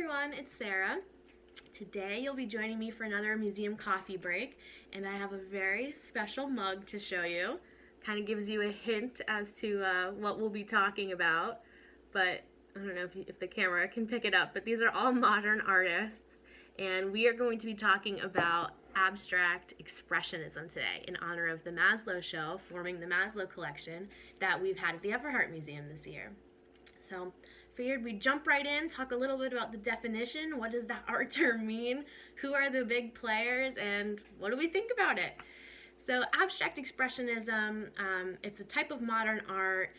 everyone, it's Sarah. Today you'll be joining me for another museum coffee break, and I have a very special mug to show you. Kind of gives you a hint as to what we'll be talking about, but I don't know if the camera can pick it up, but these are all modern artists, and we are going to be talking about abstract expressionism today in honor of the Maslow show, forming the Maslow collection that we've had at the Everhart Museum this year. So figured we'd jump right in, talk a little bit about the definition. What does that art term mean? Who are the big players, and what do we think about it? So abstract expressionism, it's a type of modern art.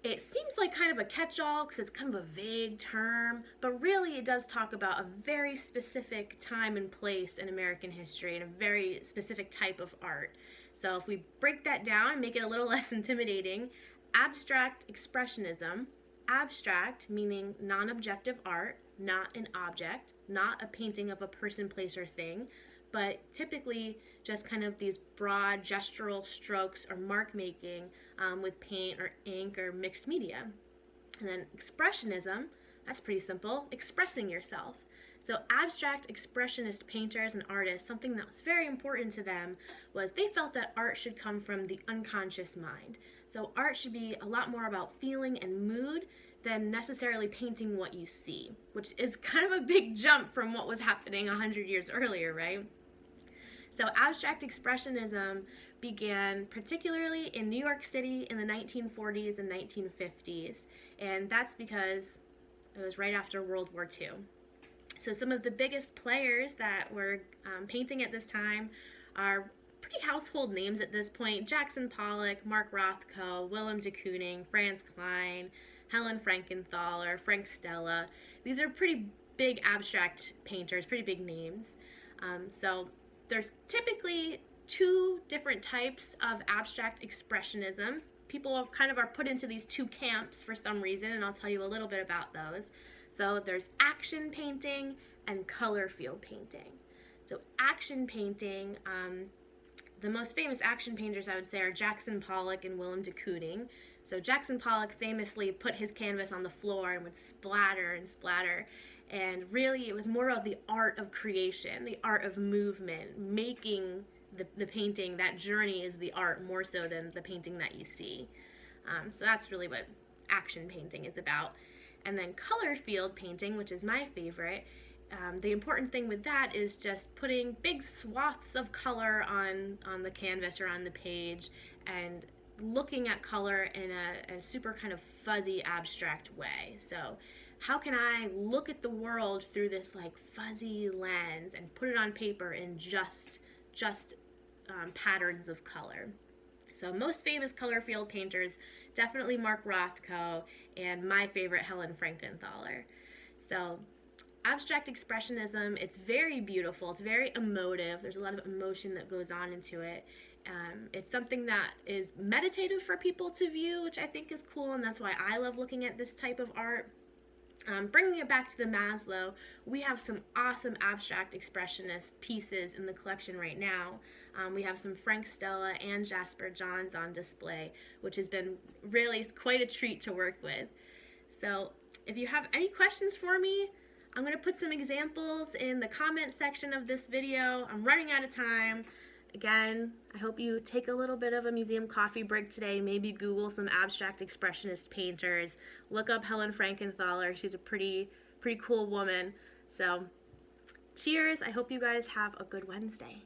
It seems like kind of a catch-all because it's kind of a vague term, but really it does talk about a very specific time and place in American history and a very specific type of art. So if we break that down and make it a little less intimidating, abstract expressionism, abstract meaning non-objective art, not an object, not a painting of a person, place, or thing, but typically just kind of these broad gestural strokes or mark making with paint or ink or mixed media. And then expressionism, that's pretty simple, expressing yourself. So abstract expressionist painters and artists, something that was very important to them was they felt that art should come from the unconscious mind. So art should be a lot more about feeling and mood than necessarily painting what you see, which is kind of a big jump from what was happening 100 years earlier, right? So abstract expressionism began particularly in New York City in the 1940s and 1950s, and that's because it was right after World War II. So some of the biggest players that were painting at this time are pretty household names at this point: Jackson Pollock, Mark Rothko, Willem de Kooning, Franz Kline, Helen Frankenthaler, Frank Stella. These are pretty big abstract painters, pretty big names. So there's typically two different types of abstract expressionism. People kind of are put into these two camps for some reason, and I'll tell you a little bit about those. So there's action painting and color field painting. So action painting, the most famous action painters I would say are Jackson Pollock and Willem de Kooning. So Jackson Pollock famously put his canvas on the floor and would splatter and splatter. And really it was more of the art of creation, the art of movement, making the painting. That journey is the art more so than the painting that you see. So that's really what action painting is about. And then color field painting, which is my favorite, the important thing with that is just putting big swaths of color on the canvas or on the page and looking at color in a super kind of fuzzy, abstract way. So how can I look at the world through this like fuzzy lens and put it on paper in just patterns of color? So most famous color field painters, definitely Mark Rothko, and my favorite, Helen Frankenthaler. So abstract expressionism, it's very beautiful, it's very emotive, there's a lot of emotion that goes on into it. It's something that is meditative for people to view, which I think is cool, and that's why I love looking at this type of art. Bringing it back to the Maslow, we have some awesome abstract expressionist pieces in the collection right now. We have some Frank Stella and Jasper Johns on display, which has been really quite a treat to work with. So if you have any questions for me, I'm going to put some examples in the comment section of this video. I'm running out of time. Again, I hope you take a little bit of a museum coffee break today. Maybe Google some abstract expressionist painters. Look up Helen Frankenthaler. She's a pretty cool woman. So cheers. I hope you guys have a good Wednesday.